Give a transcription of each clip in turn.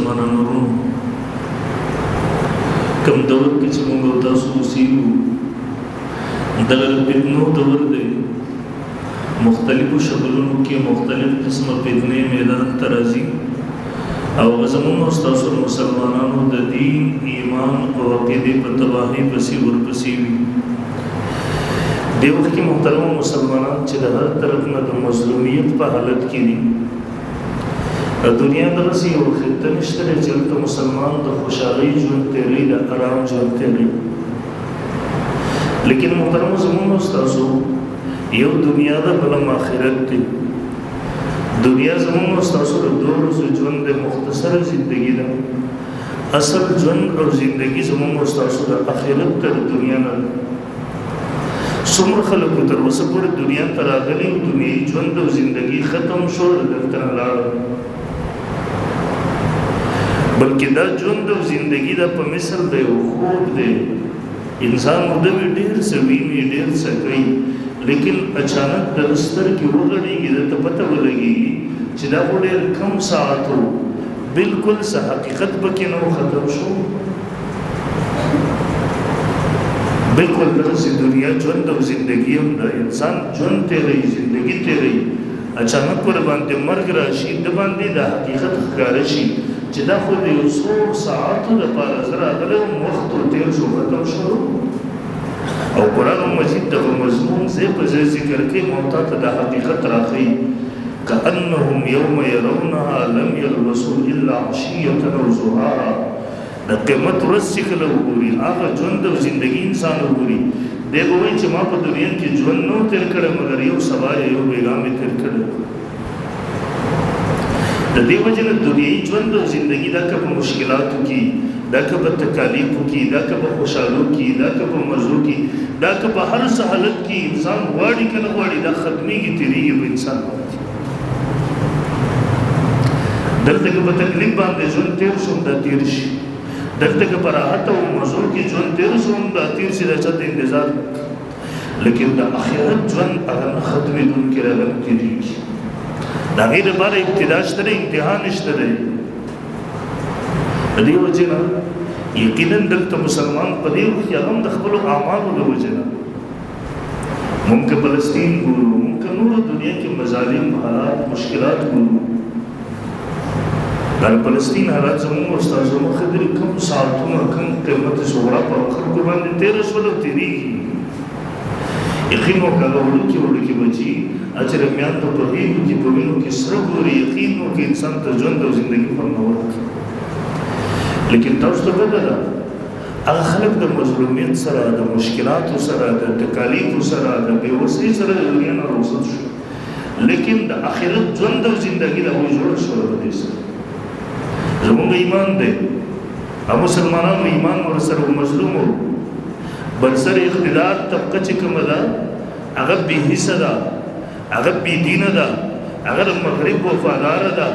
مسلمانانو ورونو کم دور کې چې موږ تاسو اوسېږو دغه فتنو دور دی مختلفو شکلونو کې مختلف قسمه فتنې میدان ته راځي او زموږ تاسو مسلمانانو د دین ایمان او عقیدې په تباهۍ پسې ورپسې وي دی وخت کې محترم مسلمانان چې د هر طرف نه د مظلومیت په حالت کې دي دنیا دغسې یو خطه نشته دی چې هلته مسلمان د خوشحالۍ ژوند تېروي د ارام ژوند تېروي لیکن محترم زموږ ستاسو یو دنیا ده بلم آخرت دی دنیا زموږ ستاسو د 2 ورځو ژوند د مختصره زندگی ده اصل ژوند او زندگی زموږ ستاسو د آخرت تر دنیا نه څومره خلکو تر اوسه پورې دنیا ته راغلي او دنیایي ژوند او زندگی ختم شو دلته نه لاړل بلکې دا ژوند او زندگی دا په مثل دی او خوب دی انسان مده وی ډېر څه ویني ډېر څه کوي لیکن اچانک د سترګې وغړېږي درته پته ولګېږي چې دا خو ډېر کم ساعت و بلکل څه حقیقت پکې نه ختم شو بلکل دغسې دنیا ژوند او زندگی هم دا انسان ژوند تېروي زندگی تېروي اچانک ور باندې مرګ راشي د باندې د حقیقت ښکاره شي چې دا خو د یو څو ساعتو دپاره زه راغلی وم وخت تېر شو ختم شو او قرآن مجید دغه مضمون ځای په ځای ذکر کوي موتا ته د حقیقت راښیي کأنهم یوم یرونها لم یلبسوا الا عشیة او ضحاها د قیامت ورځ چې کله وګوري هغه ژوند او زندگی انسان وګوري دی به وایي چې ما په دنیا کې ژوند نه تېر کړی مګر یو سبا یو بیګا مې تېر کړی د دې وجه نه دنیایي ژوند او زندگی دا که په مشکلاتو کې دا که په تکالیفو کې دا که په خوشحالو کې دا که په مزو کې دا که په هر څه حالت کې انسان غواړي که نه غواړي دا ختمېږي تېرېږي په انسان باندې دلته که په تکلیف باندې ژوند تېر شو دا تېر شي دلته که په راحت او مزو کې ژوند تېر شو دا تېر شي دا چا ته انتظار لیکن د آخرت ژوند هغه نه ختمېدونکی راغلی تېرېږي د هغې دپاره ابتدا شته دی انتها نشته دی د دې وجې نه یقینا دلته مسلمان په دې وخت کې هغه هم د خپلو اعمالو د وجې نه مونږ که فلسطین ګورو مونږ که نورو دنیا کې مظالم حالات مشکلات ګورو دا فلسطین حالات زموږ استادو مخې درې کم ساعتونه کم قیمت صغرا په خلکو باندې تېره شول او تېرېږي یقین وکړه هغه وړوکي بچي اچره میان ته په غېږو کې په وینو کې سره ګوري یقین وکړي انسان ته ژوند او زندګي خوندور کړي لیکن تاسو ته پته ده هغه خلک د مظلومیت سره د مشکلاتو سره د تکالیفو سره د بېوسۍ سره د دنیا نه رخصت شو لیکن د آخرت ژوند او زندګي د هغوی جوړه شوله په دې سره زموږ ایمان دی او مسلمانانو ایمان ورسره مظلوم و برسر اقتدار طبقه چې کومه ده هغه بې حسه ده هغه بې دینه ده هغه د مغرب وفاداره ده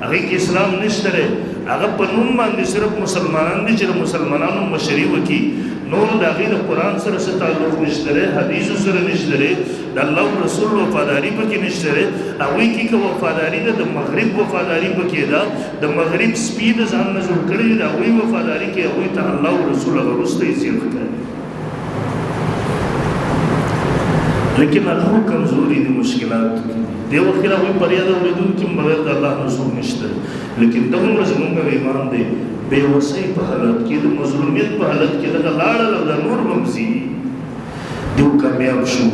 هغې کې اسلام نشته دی هغه په نوم باندې صرف مسلمانان دي چې د مسلمانانو مشري وکړي نور د هغې د قرآن سره څه تعلق نشته دی حدیثو سره نشته دی د الله رسول وفاداري پکې نشته دی هغوی کې که وفاداري ده د مغرب وفاداري پکې ده د مغرب سپي د ځان نه جوړ کړي د هغوی وفاداري کې هغوی ته الله رسول هغه وروسته یې زیات کړي لیکن هغه کمزوري دي مشکلات دی وخت کې هغوی فریاد اورېدونکي هم بغیر د الله نه څوک نشته لیکن دومره زموږ ایمان دی بېوسۍ په حالت کې د مظلومیت په حالت کې دغه لاړل او دا نور به هم ځي دیو کامیاب شو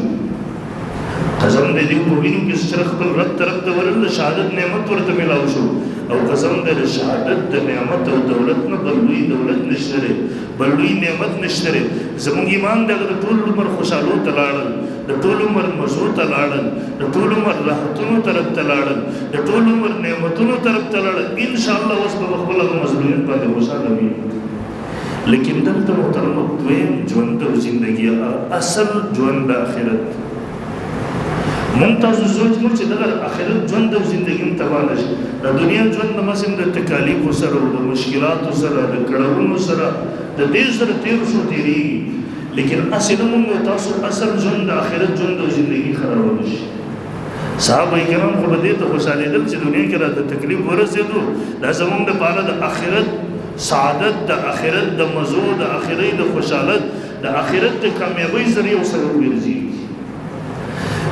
قسم دی دیو په وینو کې سره خپل رب طرف ته ورل د شهادت نعمت ورته میلاو شو او قسم دی د شهادت د نعمت او دولت نه بل لوی دولت نشته دی بل لوی نعمت نشته دی زموږ ایمان دی هغه د ټول عمر خوشحالو ته لاړل د ټول عمر مزو ته لاړل د ټول عمر راحتونو طرف ته لاړل د ټول عمر نعمتونو طرف ته لاړل انشاءالله اوس به خپل هغه مظلومیت باندې خوشحاله وي لیکن دلته محترمو دویم ژوند او زندګي اصل ژوند د آخرت مونږ تاسو سوچ کوو چې دغه آخرت ژوند او زندګي هم تباه نه شي د دنیا ژوند هماسې هم د تکالیفو سره د مشکلاتو سره د کړاوونو سره د دې سره تېر شو تېرېږي لیکن اصل مونږ تاسو اصل ژوند د آخرت ژوند او زندګي خرابولی شي صحابه کرام خو به دې ته خوشحالېدل چې دنیا کې راته تکلیف ورسېدو دا زموږ دپاره د آخرت سعادت د آخرت د مزو د آخرت د خوشحالت د آخرت د کامیابۍ ذریعه ورسره وګرځي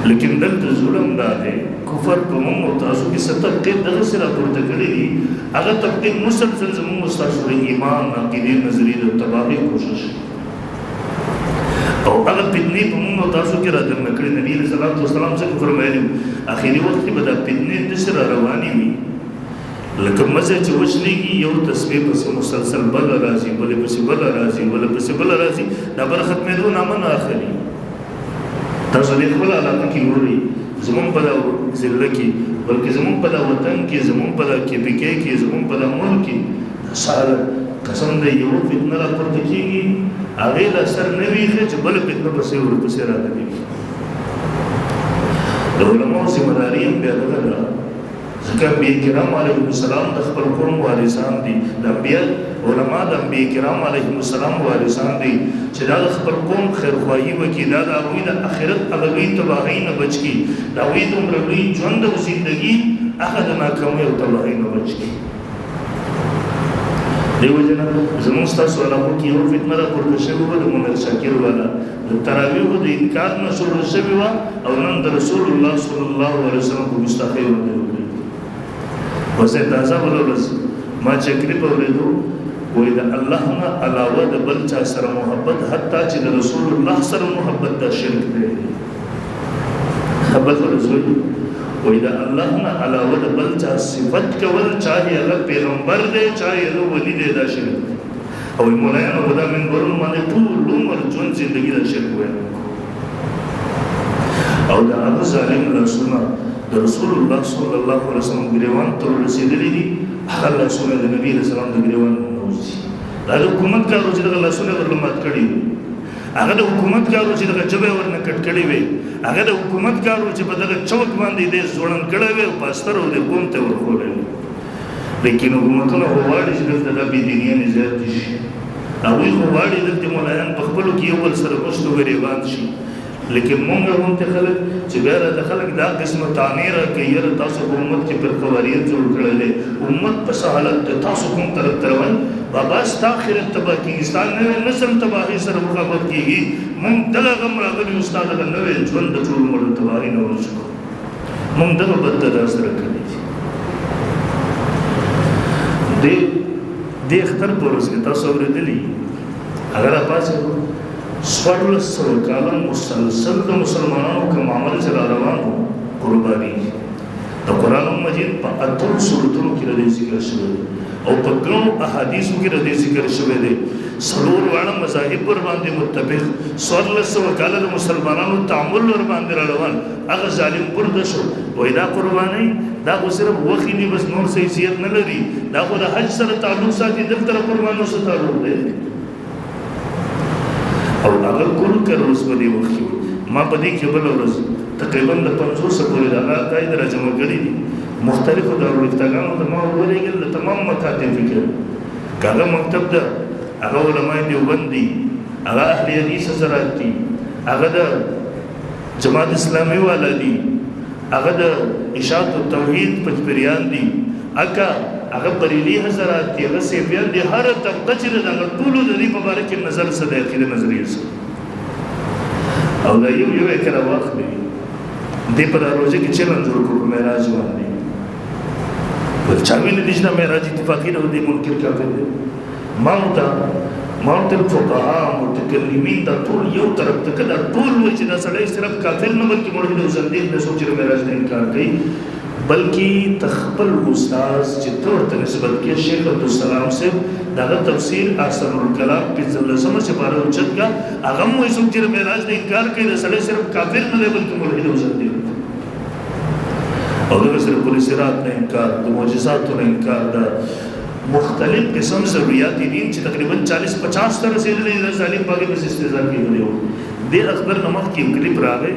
لیکن دلته ظلم دا دی کفر په موږ او تاسو کې څه طبقې دغسې راپورته کړي دي هغه طبقې مسلسل زموږ ستاسو د ایمان عقیدې نظریې د تباهۍ کوشش او هغه فتنې په موږ او تاسو کې رادننه کړي نبي علیه الصلاة والسلام څنګه فرمایلي آخري وخت کې به دا فتنې داسې را روانې وي لکه مزه چې وشلېږي یو تسبیح پسې مسلسل بله راځي بلې پسې بله راځي بله پسې بله راځي دا بله ختمېدو نامه نه اخلي تاسو دې خپله علاقه کې ګورئ زمونږ په دا ضلع کې بلکې زمونږ په دا وطن کې زمونږ په دا کېپیکې کې زمونږ په دا ملک کې ساره قسم دی یو فتنه راپورته کېږي هغې لا سر نه ویښه چې بله فتنه پسې ورپسې راغلېږي د علماو ذمهداري هم بیا دغه ده ځکه انبیا کرام علیهم السلام د خپل قوم وارثان دي د انبیا علما د انبیا کرام علیهم السلام وارثان دي چې دا د خپل قوم خیرخواهي وکړي دا د هغوی د آخرت هغه لوی تباهۍ نه بچ کړي د هغوی دومره لوی ژوند او زندګي هغه د ناکامۍ او تباهۍ نه بچ کړي دې وجه نه زموږ ستاسو علاقو کې یو فتنه راپورته شوې وه د منیر شاکر والا د تراویحو د انکار نه شروع شوې وه او نن د رسول الله صلی الله علیه وسلم په ګستاخۍ باندې وکړي وزه تازه بله ورځ ما چې کلیپ اورېدو وایي د الله نه علاوه د بل چا سره محبت حتی چې د رسول الله سره محبت دا شرک دی خبر ورزوي وایي د الله نه علاوه د بل چا صفت کول چاهې هغه پیغمبر دی چاهې هغه ولی دی دا شرک دی او مولایانو به دا منبرونو باندې ټول عمر ژوند زندګي دا شرک ویل او د هغه ظالم لاسونه د رسول الله صلی الله علیه وسلم ګریوان ته ورسېدلي دي هغه لاسونه د نبي علیه السلام د ګریوان نه وځي دا د حکومت کارو چې دغه لاسونه ورله مات کړي وي هغه د حکومت کارو چې دغه ژبه ورنه کټ کړي وي هغه د حکومت کارو چې په دغه چوک باندې دې ځوړند کړی وي او په استر او د قوم ته ورښولی وي لیکن حکومتونه خو غواړي چې دلته دا بېدینیانې زیاتې شي هغوی خو غواړي دلته ملایان په خپلو کې یو بل سره مشت و ګریبان شي لیکن مونږ غونته خلک چې بیا راته خلک دا قسمه طعنې راکوي یاره تاسو په امت کې فرقواریت جوړ کړی دی امت په څه حالت دی تاسو کوم طرف ته روان بابا ستا آخرت تباه کېږي ستا نوی نسل تباهۍ سره مخامخ کېږي مونږ دغه غم راغلي یو ستا دغه نوی ژوند د ټول عمر د تباهۍ نه ورسکو مونږ دغه بد دا سره کړی دي دې اختر په ورځ کې تاسو اورېدلي هغه راپاڅېدو څوارلس سوه کاله مسلسل د مسلمانانو کوم عمل چې را روان و قرباني د قرآن مجید په اتو سورتونو کې ردې ذکر شوی دی او په ګڼو احادیثو کې ردې ذکر شوی دی څلور واړه مذاهب ورباندې متفق څوارلس سوه کاله د مسلمانانو تعامل ورباندې را روان هغه ظالم پرده شو وایي دا قربانۍ دا خو صرف وخت دی بس نور څه حیثیت نه لري دا خو د حج سره تعلق ساتي دلته د قربانو سره تعلق دی او هغه کور کر اوس په دې وخت کې ما په دې کې بله ورځ تقریبا د 500 پورې د هغه عقاید راجمع کړي دي مختلفو دارالفتاګانو ته ما ولیږل د تمام مکاتب فکر که هغه مکتب ده هغه علماء دیوبند دي هغه اهل حدیث حضرات دي هغه د جماعت اسلامي والا دي هغه د اشاعت التوحید پچپریان دي هغه بریلي حضرات دي هغه سیفیان دي هر طبقه چې دغه ټولو د دې په باره کې نظر څه دی عقیده نظریه څه او دا یو کله وخت دی دې په دا روژه کې چلنج وکړو په معراج باندې چا ویلي دي چې دا معراج اتفاقي نه دی منکر کافر دی ما ورته الفقهاء متکلمین دا ټول یو طرف ته که دا ټول وایي چې دا سړی صرف کافر نه بلکې ملحد او زندیق نه څوک چې د معراج نه انکار کوي بلکې تخپل استاذ چې ته ورته نسبت کې شیخ عبدالسلام صاحب دغه تفسیر احسن الکلام پنځلسمه سپاره اوچت کا هغه هم وایي څوک چې د معراج نه انکار کوي دا سړی صرف کافر نه دی بلکې ملحد او زندیق او دغه صرف پولیس رات نه انکار د معجزاتو نه انکار د مختلف قسم ضروریات دین چې تقریبا 40-50 تر رسیدلې د ظالم باغې په استهزاء کې غلي وو د اخبار نمک کې کلیپ راغی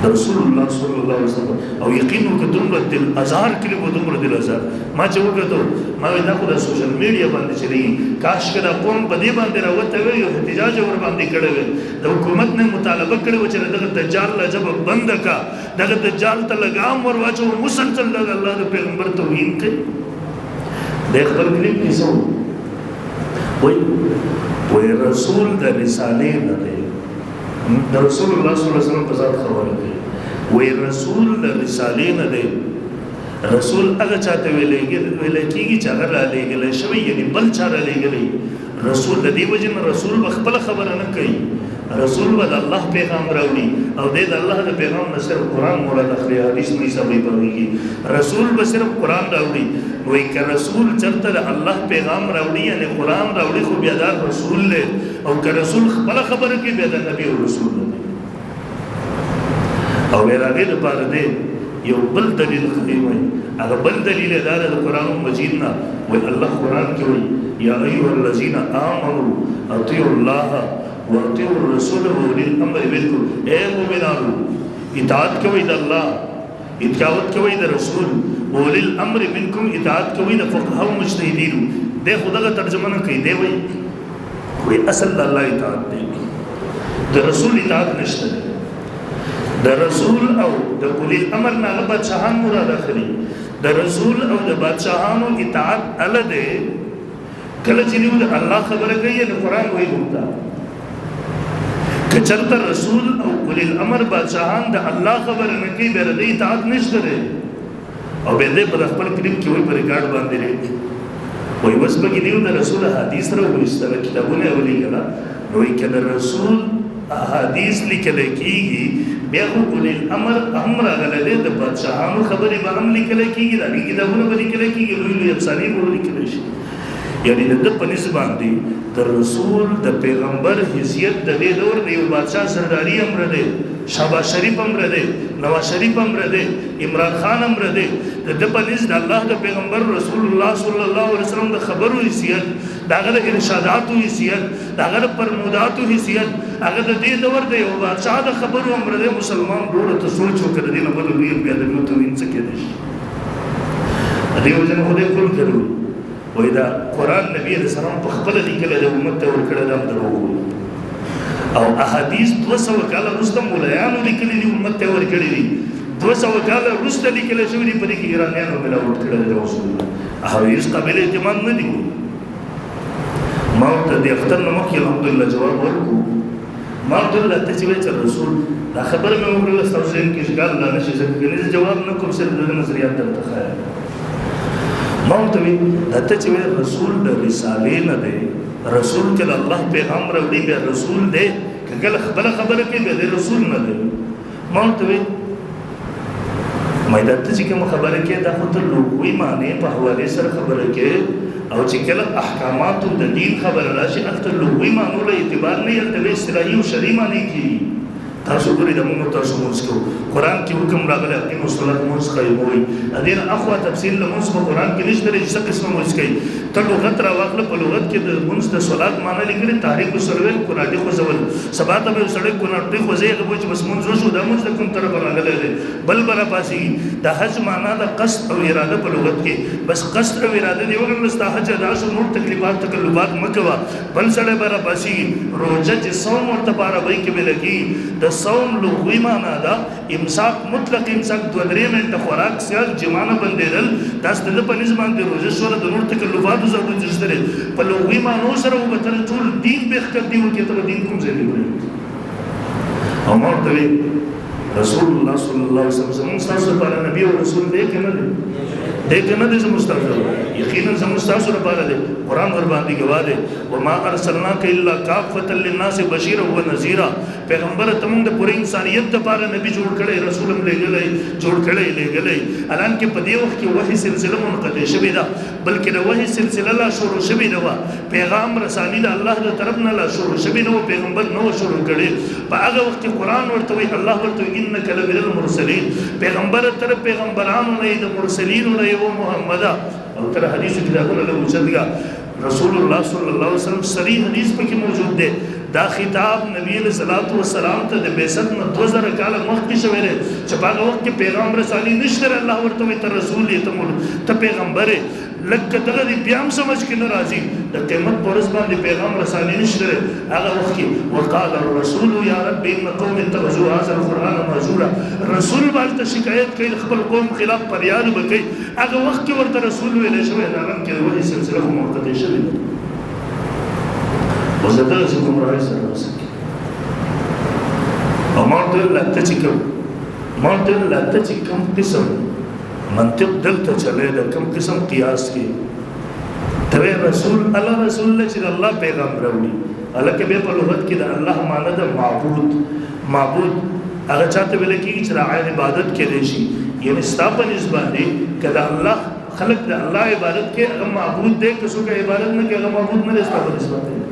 د رسول الله صلی الله علیه وسلم او یقینو که دومره دل ازار کړي وو دومره دل ازار ما چې وکړو ما دا خو د سوشل میډیا باندې چلی کاش کړه قوم په دې باندې راوته وي او احتجاج ور باندې کړه وي د حکومت نه مطالبه کړو چې دغه دجال لا جب بند کا دغه دجال ته لګام ور واچو مسلسل د الله د پیغمبر توهین کوي د خپل کلیم کې سو وای رسول د رسالې نه دی د رسول الله صلی الله علیه وسلم په ذات خبره کوي وای رسول د رسالې نه دی رسول هغه چاته ویل کېږي چې هغه را لېږل شوی یعنی بل چا را لېږلی رسول د دې وجه نه رسول به خپل خبره نه کوي رسول به د الله پیغام راوړي او د الله د پیغام نه صرف قرآن مراد اخلي حدیث نه حسابي پوهېږي رسول به صرف قرآن راوړي وایي که رسول چېرته د الله پیغام راوړي یعنی قرآن راوړي خو بیا دا رسول دی او که رسول خپله خبره کوي بیا د نبي او رسول نه دی او بیا د هغې دپاره دی یو بل دلیل خدای وایي هغه بل دلیل دا د قرآن مجید نه وایي الله قرآن کې وایي یا ایها الذین آمنوا اطیعوا الله واطیعوا الرسول واولی الامر منکم اے مومنانو اطاعت کوئ د الله اطاعت کوئ د رسول واولی الامر منکم اطاعت کوئ د فقهاء مجتهدینو دی خو دغه ترجمه نه کوي دی وایي اصل د الله اطاعت دی د رسول اطاعت نشته د رسول او د اولی الامر نه هغه بادشاهان مراد اخلي د رسول او د بادشاهانو اطاعت اله دی کله چې موږ الله خبره کوي نو قرآن وایي موږ که چېرته رسول او اولی الامر بادشاهان د الله خبره نه کوي بیا د دې اطاعت نشته دی او بیا دی په خپل کلیم کې وایي په ریکارډ باندې دی وایي اوس پکې دیو د رسول حدیث راوویستله کتابونه یې ولیکله نو وایي که د رسول احادیث لیکلی کېږي بیا خو اولی الامر هم راغلی دی د بادشاهانو خبرې به هم لیکلی کېږي د هغې کتابونه به لیکلی کېږي لوی لوی افسانې به ولیکلی شي یعنی د ده په نسبت باندې د رسول د پیغمبر حیثیت د دې دور د یو بادشاه سرداري هم رده شهباز شریف هم رده نواز شریف هم رده عمران خان هم رده د ده په نسبت د الله د پیغمبر رسول الله صلی الله علیه وسلم د خبرو حیثیت د هغه د ارشاداتو حیثیت د هغه د فرموداتو حیثیت هغه د دې دور د یو بادشاه د خبرو هم رده مسلمان ډوړه ته سوچ وکړه د دې نه بل لوی بیا د توهین څه کېدی شي دې وجه نه خدای کول کړو وای دا قرآن نبی علیہ السلام په خپل لیکل د امت ته ورکړه دا دروغ او احادیث 200 کاله وروسته مولایانو لیکلي دي امت ته ورکړي دي 200 کاله وروسته لیکل شوي دي په دې کې ایرانیانو ملاوټ کړل د رسول الله احادیث قابل اعتماد نه دي ما ورته د اختر نه مخکې الحمدلله جواب ورکړو ما ورته ویل ته چې وایې چې رسول دا خبره مې وکړله ستاسو ذهن کې اشکال لا نه شي زه جواب نه کوم صرف د نظریات درته ښایم ما ورته وی ته چې رسول د رسالې نه دی رسول که د الله پیغام راوړي بیا رسول دی که کله خپله خبره کوي بیا د رسول نه دی ما ورته وی ما دا ته چې کومه خبره کوې دا خو ته لغوي معنې په حوالې سره خبره کوې او چې کله احکاماتو د دین خبره راشي هلته لغوي معنو له اعتبار نه هلته به اصطلاحي او شرعي معنې کېږي تاسو ګورئ د موږ تاسو مونځ کوو قرآن کې حکم راغلی اقیموا الصلاة مونځ قایموئ د دې نه اخوا تفصیل د مونځ په قرآن کې نشته دی چې څه قسمه مونځ کوي ته لغت راواخله په لغت کې د مونځ د صلات معنی لیکلې تحریک وسرویل کناټي خوځول سبا ته به یو سړی کناټي خوځوي هغه وایي چې بس مونځ وشو دا مونځ د کوم طرفه راغلی دی بل به راپاڅېږي د حج معنا د قصد او اراده په لغت کې بس قصد او اراده دې وکړله ستا حج ادا شو نور تکلیفات مه کوه بل سړی به راپاڅېږي روژه چې صوم ورته په عربۍ کې به لګي د صوم لغوي معنا ده امساک مطلق امساک 2-3 منټه خوراک سیاق جمانه بندېدل داس د په نسبت باندې روزه سره د نور تکلفاتو ضرورت نشته په لغوي معنو سره وبتر ټول دین به ښکته دی وکړي ته دین کوم ځای دی او مرته رسول الله صلی الله علیه وسلم زموږ ستاسو لپاره نبی او رسول دی که نه دی دی که نه دی زموږ ستاسو یقینا زموږ ستاسو لپاره دی قرآن ورباندې ګواه دی وما ارسلناک الا کافة للناس بشیرا ونذیرا پیغمبر ته موږ د پوره انسانیت لپاره نبی جوړ کړی رسول هم لېږلی جوړ کړی لېږلی الان کې په دې وخت کې وحي سلسله منقطع شوې ده بلکې د وحي سلسله لا شروع شوې نه وه پیغام رسالي د الله د طرف نه لا شروع شوې نه وه پیغمبر نه وه شروع کړې په هغه وخت کې قرآن ورته وایي الله ورته وایي انک لمن المرسلین پیغمبر تر پیغمبرانو نه د مرسلینو نه یو محمده او تر حدیثو کتابونه له اوچت رسول الله صلی الله علیه وسلم صریح حدیث پکې موجود دی دا خطاب نبی علیہ الصلوۃ والسلام ته د بعثت نه 2000 کال مخکې شوی دی چې په هغه وخت کې پیغام رسالي نشته الله ورته ته رسول یې ته پیغمبر لکه دغه دی بیا هم سمجھ کې نه راځي د قیامت پر ورځ باندې پیغام رسالي نشته هغه وخت کې وقال الرسول یا رب ان قوم اتخذوا هذا القرآن مهجورا رسول باندې شکایت کوي خپل قوم خلاف فریاد وکړي هغه وخت کې ورته رسول ویل شوی دا هم کې وایي سلسله منقطع شوی وزدل سکم رأي سر رسك ومعطل لا تجكم معطل لا تجكم قسم منطق دلتا چلے دا کم قسم قیاس کی توے رسول اللہ رسول اللہ چیز اللہ پیغام روڑی اللہ کے بے پر لغت کی دا اللہ مانا دا معبود اگر چاہتے بلے کی چرا عین عبادت کے دیشی یعنی ستاپا نسبانی کہ دا اللہ خلق دا اللہ عبادت کے اگر معبود دے کسو کا عبادت نہ کہ اگر معبود نہ دے ستاپا نسبانی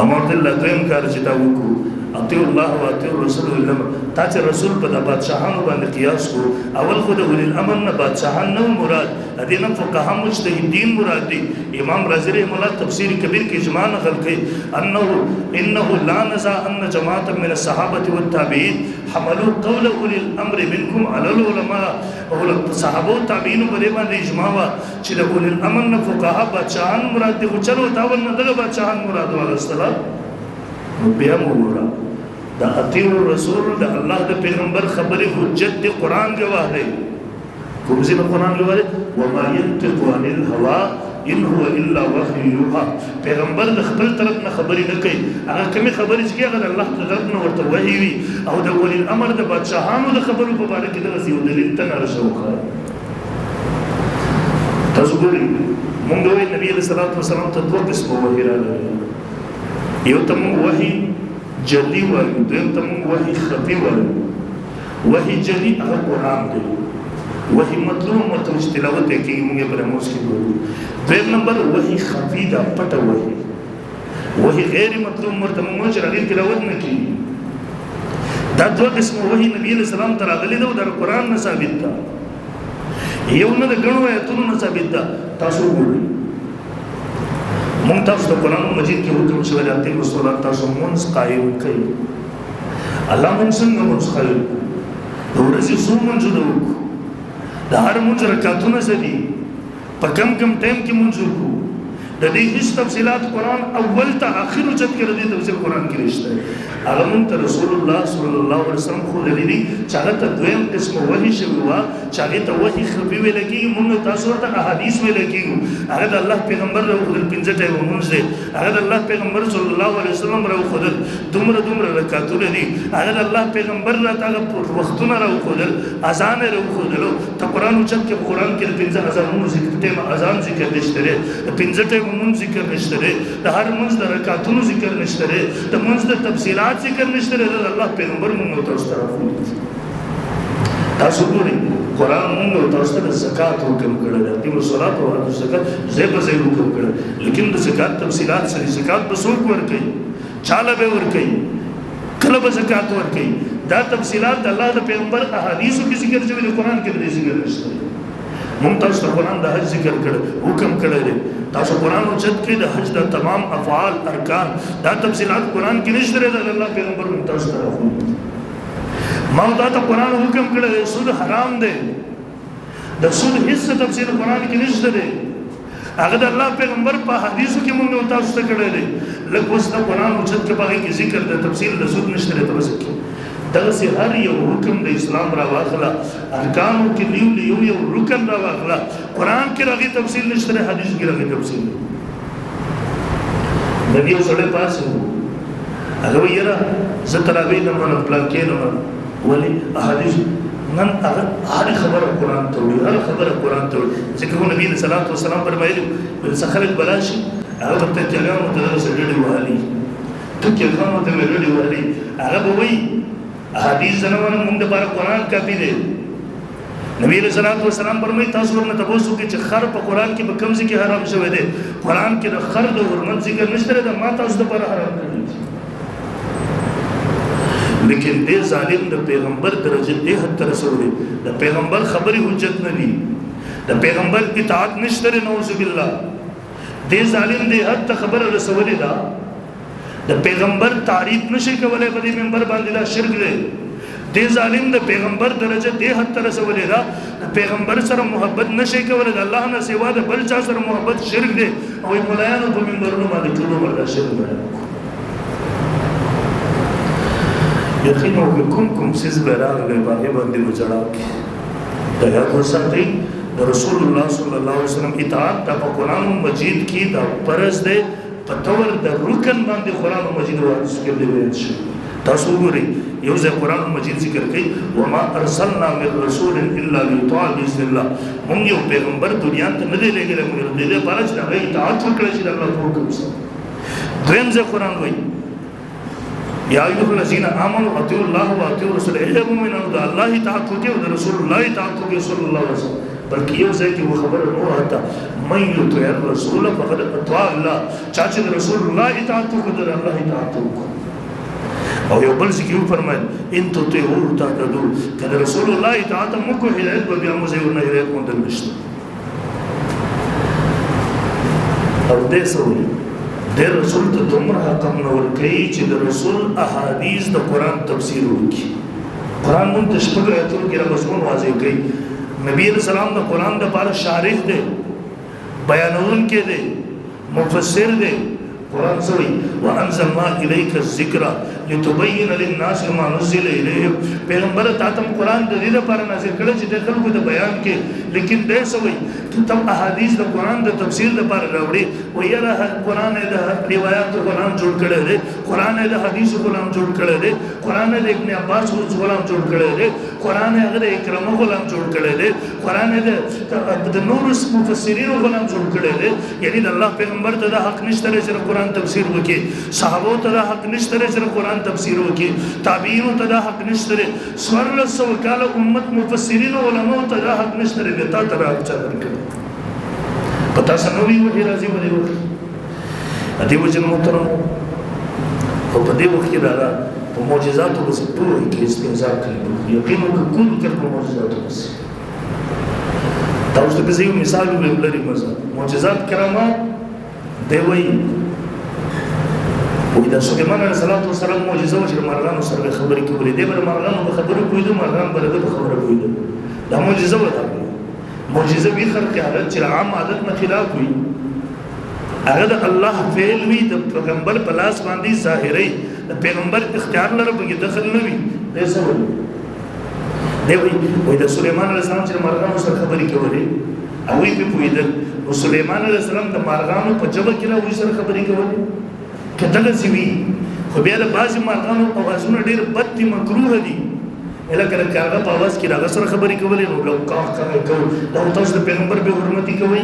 امرت اللہ دویم کار چتا وکو اطیع اللہ و اطیع الرسول علم تاچہ رسول پدا بادشاہانو باندې قیاس کو اول خود اولی الامر نا بادشاہان نو مراد ادینا فقہا مجتہدین مراد دی امام رازی رحم اللہ تفسیر کبیر کی اجماع نقل کی انہو لا نزا ان جماعت من الصحابت والتابعین حملو قول اولی الامر منکم علی العلماء صحابہ و تابعینو بلے باندې اجماع وا چی دا اولی الامر نا فقہا بادشاہان مراد دی چلو تاول نا دل بادشاہان مراد والا السلام بیا مورا دا اطیع الرسول دا اللہ دا پیغمبر خبر حجت دی قرآن گواہ دے کمزی میں قرآن گواہ دے وَمَا يَنْتِقُ عَنِ الْهَوَىٰ إِنْ هُوَ إِلَّا وَحْيٌ يُوحَىٰ پیغمبر دا خبر طرف نہ خبری نہ کئی اگر کمی خبری چکی اگر اللہ کا طرف نہ ورطا وحی وی او دا ولی الامر دا بادشاہانو دا خبرو پبارکی دا غزی و دلیل تنہ رشوخا ہے تذکری منگوی نبی علیہ السلام تا دو قسم وحی را لگا یو تمون وحی جلی وایو دویم تمون وحی خفی وایو وحی جلی اگر قرآن دے وحی مطلوب مرتوش تلاوت ہے کہ مونگے پر اموز کی بولو دویم نمبر وحی خفی دا پتا وحی غیر مطلوب مرتوش مونگے علی تلاوت نکی دا دو قسم وحی نبی علیہ السلام تراغلی دا در قرآن نثابت دا یو نا دا گنو آیتونو نثابت دا تاسو بولی مونږ تاسو ته قرآن مجید کې حکم شوی دی اتقوا الصلاة تاسو مونځ قایم کړئ الله مونږ څنګه مونځ قایم د ورځې څو مونځونه وکړو د هر مونځ رکعتونه څه دي په کم ټایم کې مونځ وکړو د دې هیڅ تفصیلات قرآن اول ته آخر اوچت کې د دې تفصیل قرآن کې نشته هغه مونږ ته رسول الله صلی الله علیه وسلم ښودلی دي چې هغه ته دویم قسم وحي شوی وه چې هغې ته وحي خفي ویلی کېږي مونږ تاسو ورته احادیث ویلی کېږو هغه د الله پیغمبر راوښودل 15 ټایمه مونځ دی هغه د الله پیغمبر صلی الله علیه وسلم راوښودل دومره رکعتونه دي هغه د الله پیغمبر راته هغه وختونه راوښودل اذان یې راوښودلو ته قرآن اوچت کې په قرآن کې د 15 اذانونو ټایمه اذان ذکر نشته دی د 15 ټایمه مونځ ذکر نشته دی د هر مونځ د رکعتونو ذکر نشته دی د مونځ د تفصیلات ذکر نشته دی د الله پیغمبر مونږ تاسو ته راوښودل تاسو ګورئ قرآن مونږ تاسو ته د زکات حکم کړی دی اتقوا الصلاة وآتوا الزکاة ځای په ځای حکم کړی لیکن د زکات تفصیلات سره زکات به څوک ورکوي چاله به ورکوي کله به زکات ورکوي دا تفصیلات د الله د پیغمبر احادیثو کې ذکر شوي دي قرآن کې به ذکر نشته مونږ تاسو ته قرآن د حج ذکر کړی حکم کړی دی تاسو قرآن اوچت کړئ د حج د تمام افعال ارکان دا تفصیلات قرآن کې نشته دی د الله پیغمبر مونږ تاسو ته راوښودل ما دا ته قرآن حکم کړی دی سود حرام دی د سود هیڅ تفصیل قرآن کې نشته دی هغه د الله پیغمبر په حدیثو کې مونږ تاسو ته کړی دی لږ اوس د قرآن اوچت کې په هغې کې ذکر د تفصیل د سود نشته دی ته وسکې دغسې هر یو حکم د اسلام راواخله ارکانو کې یو رکن راواخله قرآن کې راغی تفصیل نشته دی حدیث کې راغی تفصیل نبی یو سړی پاس و هغه وایي یاره زه تراویح نه منم پلانکې نه منم ولې احادیث نن هر خبره قرآن ته وړي هر خبره قرآن ته وړي ځکه خو نبي علیه صلات وسلام فرمایلي ویل څه خلک بلا شي هغه ورته جګړانو ته دغسې ډډې وهلي ټکیانو ته مې ډډې وهلي هغه به وایي احادیث زه نه منم موږ دپاره قرآن کافي دی نبی علیہ السلام فرمایي تاسو ورنه تپوس وکړئ چې خر په قرآن کې په کوم ځای کې حرام شوی دی قرآن کې د خر د حرمت ذکر نشته دی ما تاسو دپاره حرام کړی لیکن دې ظالم د پیغمبر درجه دې حد ته رسولی د پیغمبر خبرې حجت نه دي د پیغمبر اطاعت نشته دی نعوذ بالله دې ظالم دې حد ته خبره رسولې ده د پیغمبر تعریف نشي کولای په دې منبر باندې دا شرک دی دې ظالم د پیغمبر درجه دې حد ته رسولې ده د پیغمبر سره محبت نشي کولای د الله نه سوا د بل چا سره محبت شرک دی او مولایانو په منبرونو باندې ټول ورته شرک بیان یقینو کوم سیز براغ له باندې باندې وځړاو دا یاد وساتئ د رسول الله صلی الله علیه وسلم اطاعت د قرآن مجید کی دا پرز ده په تور د رکن باندې قرآن مجید ورس کې دی ویل شي تاسو وګورئ یو ځای قرآن مجید ذکر کوي وما ارسلنا من رسول الا ليطاع باذن الله موږ یو پیغمبر دنیا ته نه دی لګیدل موږ دې لپاره چې هغه اطاعت وکړي چې الله په حکم سره دریم ځای قرآن وایي یا ایها الذین آمنوا اطیعوا الله واطیعوا الرسول ای مومنانو د الله اطاعت وکړئ او د رسول الله اطاعت وکړئ صلی الله علیه وسلم بلکې یو ځای کې خبره نو راته من یطیع الرسول فقد اطاع الله چا چې رسول الله اطاعت وکړي د الله اطاعت وکړي او یو بل څه کې فرمایل ان تطیعوا تهتدوا کله رسول الله اطاعت موږ هدایت به بیا موږ یو نه هدایت مونږ نشته او دې سوي د رسول ته دومره حکم نور کوي چې د رسول احادیث د قرآن تفسیر وکړي قرآن مونږ ته شپږ آیتونو کې مضمون واضح کوي نبی علیہ السلام د قرآن د پاره شارح دی بیانون کې دی مفسر دی قرآن سوئی وَأَنزَلْنَا إِلَيْكَ الذِّكْرَ لِتُبَيِّنَ لِلنَّاسِ مَا نُزِّلَ إِلَيْهِمْ پیغمبر تاتم قرآن د دې لپاره نازل کړی چې د خلکو د بیان کې لیکن دې سوئی تم احادیث د قرآن د تفسیر لپاره راوړي و یاره قرآن د روایت غلام جوړ کړی دی قرآن د حدیث غلام جوړ کړی دی قرآن د ابن عباس غلام جوړ کړی دی قرآن د اکرمه غلام جوړ کړی دی قرآن د نور مفسرین غلام جوړ کړی دی یعنی د الله پیغمبر ته د حق نشته چې قرآن تفسیر وکي صحابو ته د حق نشته چې قرآن تفسیر وکي تابعین ته د حق نشته سوال سو کاله امت مفسرین علماء ته د حق نشته به تا ته راځي پتا سنوي وحي راځي ولې وکي ادي وجه محترم او په دې وخت کې دا په معجزاتو بس ټول کې استنزاف کوي یقین وکړو چې په معجزاتو بس تاسو ته یو مثال ولري مثلا معجزات کرامات دی وایي وإذا سليمان عليه الصلاة والسلام معجزة وشر مرغان وسر خبري كبري دي بر مرغان بخبري كويدو مرغان برده بخبري كويدو ده معجزة ولا معجزة بخرق عادت چې عام عادت نه خلاف وي هغه الله فعل وي د پیغمبر پلاس باندې ظاهري د پیغمبر اختیار لره به دخل نه وي دیسه وي دی وي د سليمان عليه السلام چې مرغان وسر خبري کوي او وي په ویدل او سليمان عليه السلام د مرغانو په جبه کې راوي سر خبري کوي کداغه سوي خو بیا د بعض مرغانو اوازونه ډېر بد دي مکروه دي اله کله کارغه په आवाज کې راغ سره خبرې کولې نو لو کا دا تاسو د پیغمبر به حرمتي کوي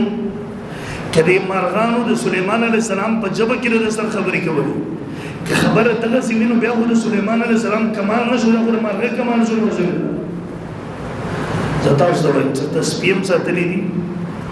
کله مرغانو د سليمان عليه السلام په جبه کې د سره خبرې کولې که خبره دغه سیمینو بیا د سليمان عليه السلام کمال نشو د مرغه کمال شو زتا اوس د تسبیح ساتلې دي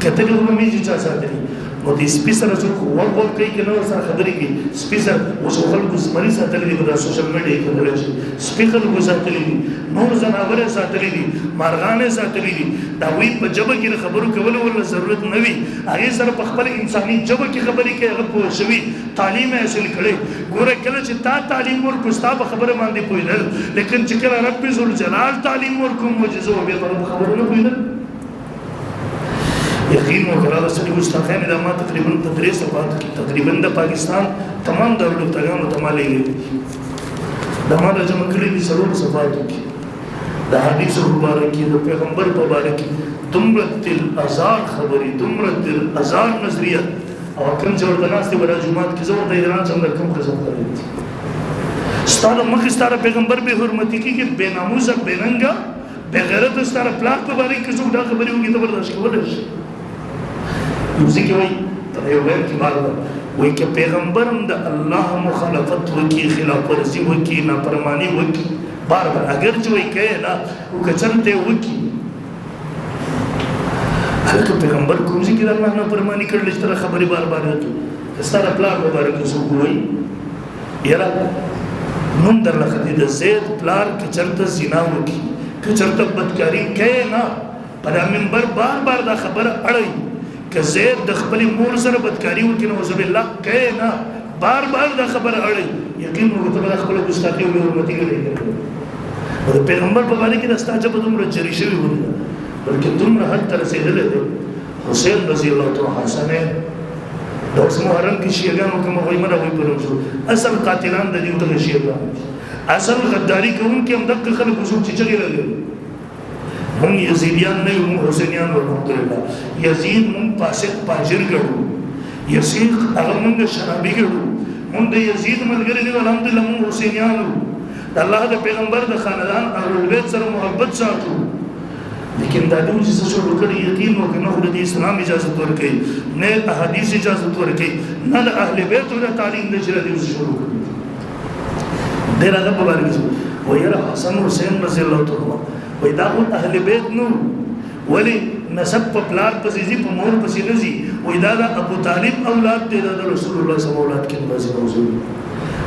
کته له مې چې چا ساتلې نو د سپیسر څو ور کوي کنه سره خبرې کوي سپیسر اوس خلکو زمري ساتلې دي په سوشل میډیا کې درځي سپیکر کو ساتلې دي نور زناور ساتلې دي مارغانې ساتلې دي دا وی په جبه کې خبرو کول ولا ضرورت نه وي هغه سره په خپل انساني جبه کې خبرې کوي هغه پوه شوی تعلیم حاصل کړي ګوره کله چې تا تعلیم ورکو ستا په خبره باندې پوهیدل لیکن چې کله رب ذل جلال تعلیم ورکو معجزه او به په خبره نه پوهیدل یقین وکړه د سړي مستقیم د ما تقریبا تدریس صفات کې تقریبا د پاکستان تمام دارالفتاګانو ته مالي د ما د جمع کړي دي سرور صفات کې د حدیث مبارکي د پیغمبر مبارکي دومره تل ازار خبري دومره تل ازار نظریه او کوم چې ورته ناستې ولا جمعات کې زو د ایران څنګه کوم قسم کوي ستاره مخ ستاره پیغمبر به حرمتي کې بے ناموزه بېننګا بغیرت ستاره پلاک په باندې کې څو دا خبري وګړي ته برداشت کولای شي ځکه وایي ته یو وایي چې بار وایي چې پیغمبر د الله مخالفت وکي خلاف ورزي وکي نافرمانی وکي بار بار اگر چې وایي کړه نه او کچنته وکي هغه پیغمبر کوم چې د الله نافرمانی کړل چې خبري بار بار وکي ستاره پلاک په باندې کې څو وایي یاره نوم در لخدي د زید پلار کې چرته زنا وکي که چرته بدکاری کوي نه پر منبر بار بار دا خبره اړي که زید د خپل مور سره بدکاری وکړي نو زب الله کوي نه بار بار دا خبر اړي یقین وو ته خپل ګستاخی او حرمتي کوي او پیغمبر په باندې کې راستا چې په دومره چری شوی و بلکې دومره حد تر رسیدلی دی حسین رضی الله تعالی حسن د محرم کې شیعاګانو کوم وایي مړه وایي پرم شو اصل قاتلان د دې ته شیعاګان اصل غداری کوونکي هم دغه خلک وسو چې چغې لګي هم یزیدیان نه هم حسینیان الحمدلله یزید هم فاسق فاجر ګړو یزید هغه موږ شرابي ګړو موږ د یزید ملګری دی الحمدلله موږ حسینیان الله د پیغمبر د خاندان اهل بیت سره محبت ساتو لیکن دا دوی چې شروع کړي یقین وکړو نو د اسلام اجازه ورکړي نه احادیث اجازه ورکړي نه د اهل بیت له تعلیم د شرع دوی شروع کړي ډېر هغه په باندې و یره حسن حسین رضی الله تعالی وای دا اهل بیت نو ولی نسب په پلار پسې زی په مور پسې نزي وای دا د ابو طالب اولاد دی د رسول الله صلی الله علیه وسلم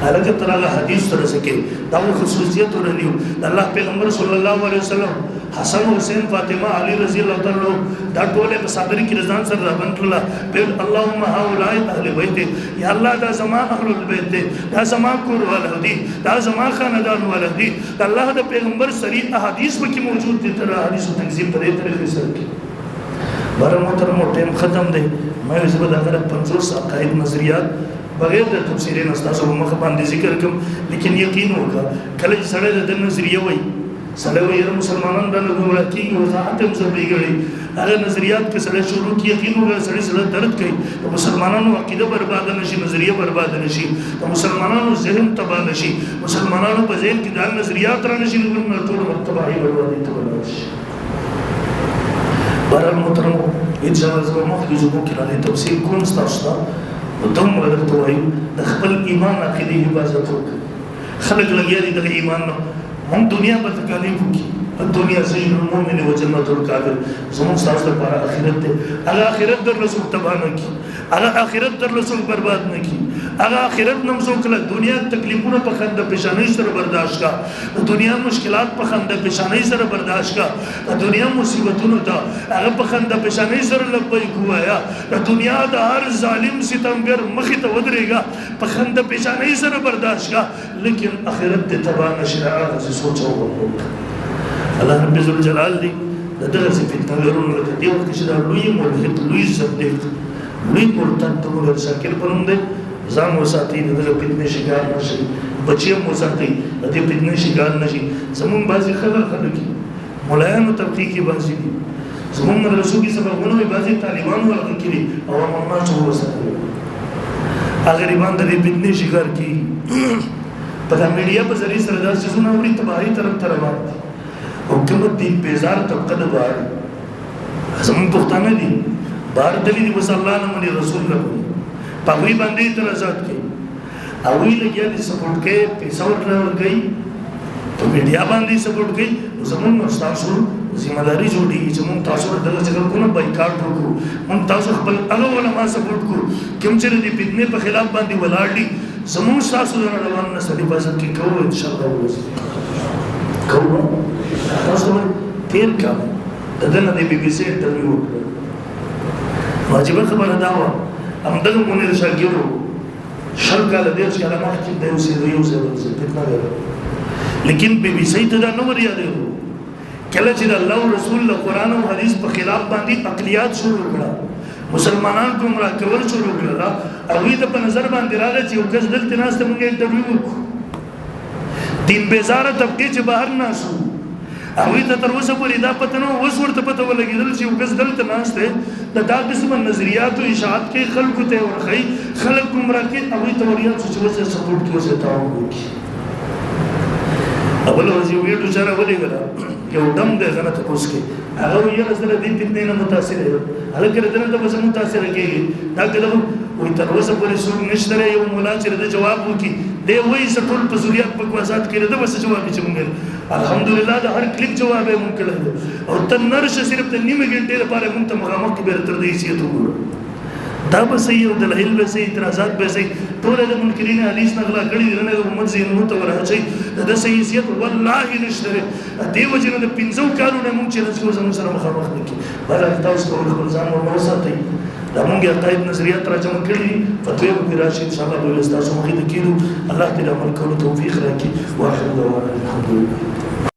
هغه ترغه حدیث سره سکے دا خصوصیت ورنیو الله پیغمبر صلی الله علیه وسلم حسن حسین فاطمه علی رضی الله تعالی دا ټول په صدر کې رضان سره راغون کړل په اللهم هؤلاء اهل بیت یا الله دا زما اهل البیت دی دا زما کور ولدي دا زما خاندان ولدي الله دا پیغمبر صریح احادیث کې موجود دي تر احادیث تنظیم په دې طریقې سره بار محترم ټیم ختم دی مې زه به دا 50 عقاید نظریات بغیر د تفسیرین استاسو مخ باندې ذکر کوم لیکن یقین وکړه کله چې سره د نظریه وای سره وای مسلمانان د ګمراه کیږي وضاحت هم زبېږي هغه نظریات کې سره شروع کی یقین وکړه سره درد کوي د مسلمانانو عقیده برباد نشي نظریه برباد نشي د مسلمانانو ذهن تباہ نشي مسلمانانو په ذهن کې د نظریات را نشي نو ټول تباہي بربادي تباہ شي بهر محترم اجازه مخ د زموږ کې تفصیل کوم تاسو ودم ورته وایي د خپل ایمان عقیده حفاظت وکړي خلک لګیا دي د ایمان نو هم دنیا په تکالیف وکړي دنیا سجن المؤمن وجنة الكافر زمون تاسو لپاره آخرت ده هغه آخرت در رسول تبا نه کی هغه آخرت در رسول برباد نه کی هغه آخرت نم زو کله دنیا تکلیفونه په خنده پېښانې سره برداشت کا دنیا مشکلات په خنده پېښانې سره برداشت کا دنیا مصیبتونو ته هغه په خنده پېښانې سره لبیک وایا دنیا د هر ظالم ستمګر مخې ته ودرېګا په خنده پېښانې سره برداشت کا لیکن آخرت ته تبا نشي هغه سوچو الله رب الجلال دی دغه فتنه ورونو لکه دی وخت چې دا لوی ملحد لوی صدیق لوی مرتد موږ شاکر پروم دی ځان وساتي دغه فتنه شکار نشي بچي مو ساتي دغه فتنه شکار نشي زمون بازي خلک مولایانو تحقیقي بازي دي زمون مدرسو کې سببونه بازي طالبان ورته کړي او موږ څه وساتي غریبان د فتنه شکار کی په میډیا په ذریعہ سره دا څه نه وړي تباہي طرف روان دي حکومت دین بیزار طبقه د بار زمون پښتانه دي بار دلی دی وصلی الله علیه رسول الله په وی باندې اعتراضات کوي او وی لګیا دي سپورټ کوي پیسې ورکړي په میډیا باندې سپورټ کوي زمون تاسو ذمہ داری جوړي چې مون تاسو دغه څنګه کوم بایکاټ وکړو مون تاسو خپل هغه علماء سپورټ کو کوم چې د فتنې په خلاف باندې ولاړ دي زمون تاسو روان نسل حفاظت کې کوو ان شاء الله کوو تاسو تیر کا دغه د بي بي سي انټرویو واجب خبره دا و هم دغه مونږ شاګرو شل کال د دې چې علامه کې د یو څه فتنه ده لیکن بي بي سي ته دا نو وریا دی کله چې الله رسول له قران او حديث په خلاف باندې عقليات شروع کړه مسلمانان کوم را کول شروع کړه او دې په نظر باندې راغی چې یو کس دلته ناست موږ انټرویو وکړو دین بیزاره طبقه چې بهر ناسو او ته تر اوسه پورې دا پته نو اوس ورته پته ولګیدل چې یو کس دلته ناست دی دا قسم نظریات او اشاعت کې خلکو ته ورخی خلک گمراه کې او ته وریا چې وسه سپورټ کې وسه تاو وکړي اول ورځ یو ویډیو چاره ولګلا یو دم دې غنه ته اوس کې هغه یو نظر دې فتنې نه متاثر دی هغه کړه دنه ته وسه متاثر کېږي دا کله وي تر اوسه پورې څوک نشته یو مولا چې د جواب وکړي دی وایي ټول په ضرورت په واسات کې د وسه جواب چې مونږ الحمدلله د هر کلیک جواب یې مونږ کړل او تنرش صرف د نیمه غنټې لپاره مونږ ته مخامخ کې به تر دې سیته وګورو دا به صحیح او دلایل به صحیح اعتراضات به صحیح ټول د منکرین حدیث نقلا کړي نه د محمد زین نو ته ورچي د صحیحیت والله نشته دی وجنه د 15 کارونه مونږ چې رسول زموږ سره مخامخ نکي بل تاسو ټول خپل ځان ورو ساتي دا مونږ عقاید نظریات راجمع کړي فتوی به راشي ان شاء الله به تاسو مخې ته کېدو الله دې عمل کولو توفیق راکړي واخر دعوانا الحمدلله